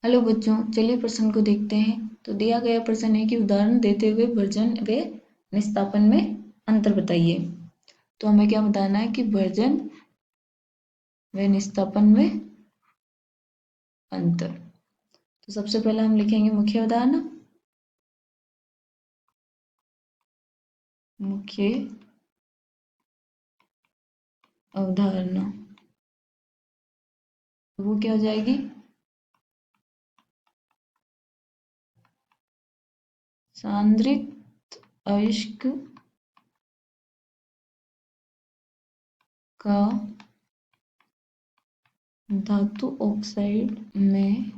Hello बच्चों, चलिए प्रश्न को देखते हैं। तो दिया गया प्रश्न है कि उदाहरण देते हुए भर्जन व निस्तापन में अंतर बताइए। तो हमें क्या बताना है कि भर्जन व निस्तापन में अंतर। तो सबसे पहले हम लिखेंगे मुख्य उदाहरण। मुख्य अवधारणा वो क्या हो जाएगी? सांद्रित अयस्क का धातु ऑक्साइड में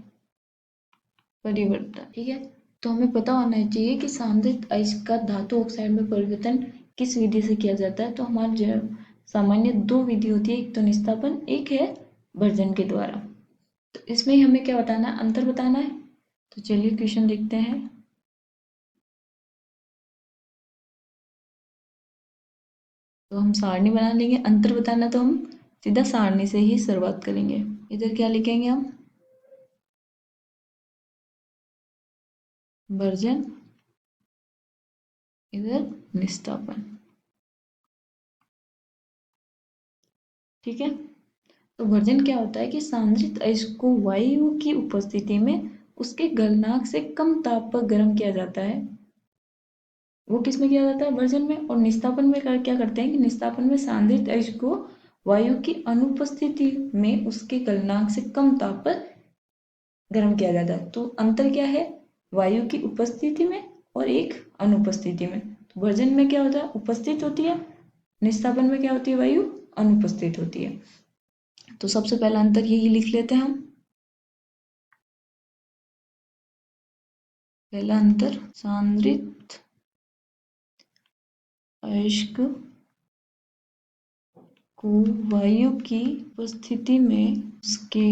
परिवर्तन। ठीक है, तो हमें पता होना चाहिए कि सांद्रित अयस्क का धातु ऑक्साइड में परिवर्तन किस विधि से किया जाता है। तो हमारे जो सामान्य दो विधि होती है, एक तो निस्तापन, एक है भर्जन के द्वारा। तो इसमें हमें क्या बताना है? अंतर बताना है। तो चलिए क्वेश्चन देखते हैं। तो हम सारणी बना लेंगे। अंतर बताना तो हम सीधा सारणी से ही शुरुआत करेंगे। इधर क्या लिखेंगे हम? भर्जन, इधर निस्तापन। ठीक है, तो भर्जन क्या होता है कि सांद्रित अयस्क को वायु की उपस्थिति में उसके गलनांक से कम ताप पर गर्म किया जाता है। वो किस में किया जाता है? भर्जन में। और निस्तापन में क्या करते हैं कि निस्तापन में सांद्रित अयस्क को वायु की अनुपस्थिति में उसके गलनांक से कम ताप पर गर्म किया जाता है। तो अंतर क्या है? वायु की उपस्थिति में और एक अनुपस्थिति में। तो भर्जन में क्या होता है? उपस्थित होती है। निस्तापन में क्या होती है? वायु अनुपस्थित होती है। तो सबसे पहला अंतर यही लिख लेते हैं हम। पहला अंतर, सांद्रित अयस्क को वायु की उपस्थिति में उसके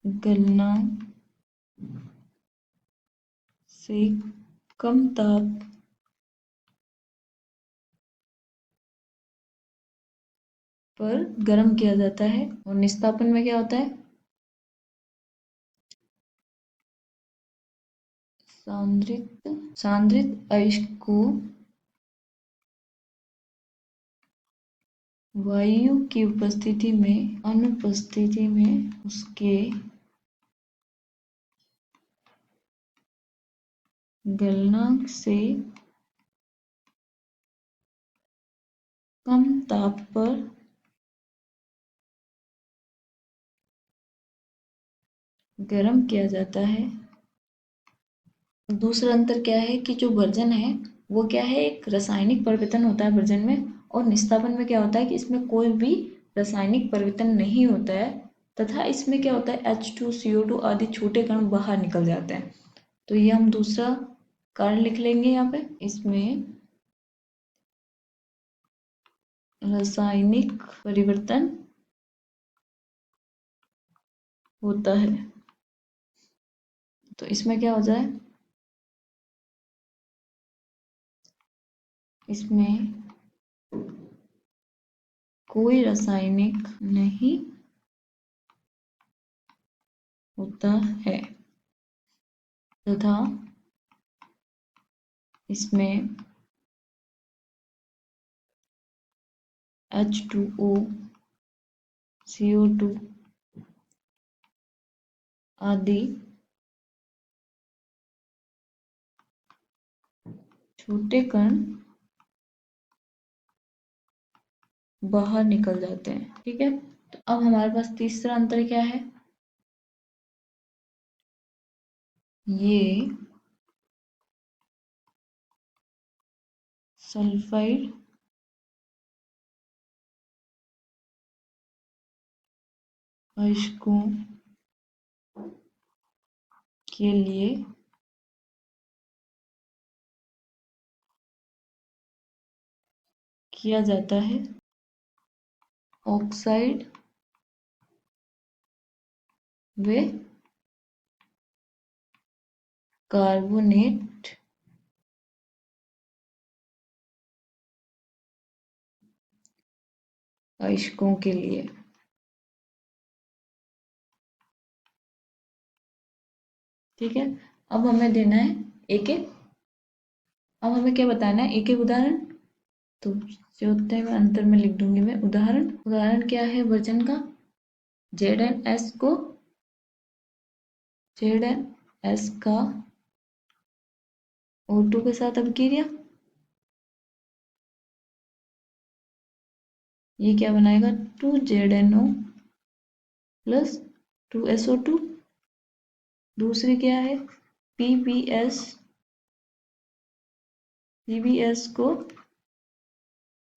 गलनांक से कम ताप पर गर्म किया जाता है। और निस्तापन में क्या होता है? सांद्रित अयस्क को वायु की अनुपस्थिति में उसके गलनांक से कम ताप पर गर्म किया जाता है। दूसरा अंतर क्या है कि जो भर्जन है वो क्या है? एक रासायनिक परिवर्तन होता है भर्जन में। और निस्तापन में क्या होता है कि इसमें कोई भी रासायनिक परिवर्तन नहीं होता है, तथा इसमें क्या होता है? H2 CO2 आदि छोटे कण बाहर निकल जाते हैं। तो ये हम दूसरा कारण लिख लेंगे यहाँ पे। इसमें रासायनिक परिवर्तन होता है। तो इसमें क्या हो जाए? इसमें कोई रासायनिक नहीं होता है, तथा इसमें H2O CO2 आदि छोटे कण बाहर निकल जाते हैं। ठीक है, तो अब हमारे पास तीसरा अंतर क्या है? ये सल्फाइड अयस्कों के लिए किया जाता है। ऑक्साइड व कार्बोनेट अयस्कों के लिए। ठीक है, अब हमें देना है एक एक, अब हमें क्या बताना है, एक एक उदाहरण। तो जो होता है मैं अंतर में लिख दूंगी मैं उदाहरण। उदाहरण क्या है वर्जन का, जेड को जेड एन एस का O2 के साथ अभिक्रिया, ये क्या बनाएगा 2ZnO प्लस 2SO2। दूसरी क्या है PbS, PbS को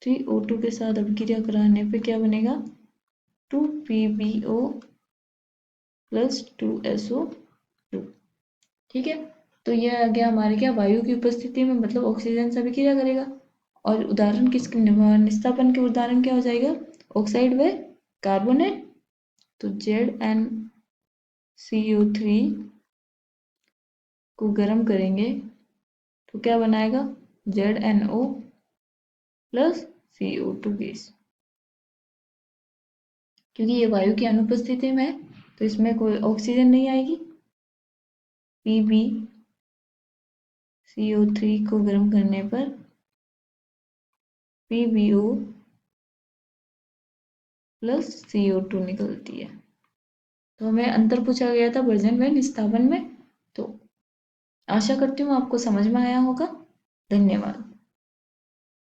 3O2 के साथ अभिक्रिया कराने पे क्या बनेगा 2PbO प्लस 2SO2। ठीक है, तो ये आ गया हमारे क्या वायु की उपस्थिति में मतलब ऑक्सीजन से अभिक्रिया करेगा। और उदाहरण किसके निस्तापन के उदाहरण क्या हो जाएगा, ऑक्साइड व कार्बोनेट। तो ZnCO3 को गर्म करेंगे तो क्या बनाएगा ZnO प्लस CO2 गैस। क्योंकि ये वायु की अनुपस्थिति में है तो इसमें कोई ऑक्सीजन नहीं आएगी। PbCO3 को गर्म करने पर PbO प्लस CO2 निकलती है। तो हमें अंतर पूछा गया था वर्जन व निस्तापन में। तो आशा करती हूँ आपको समझ में आया होगा। धन्यवाद।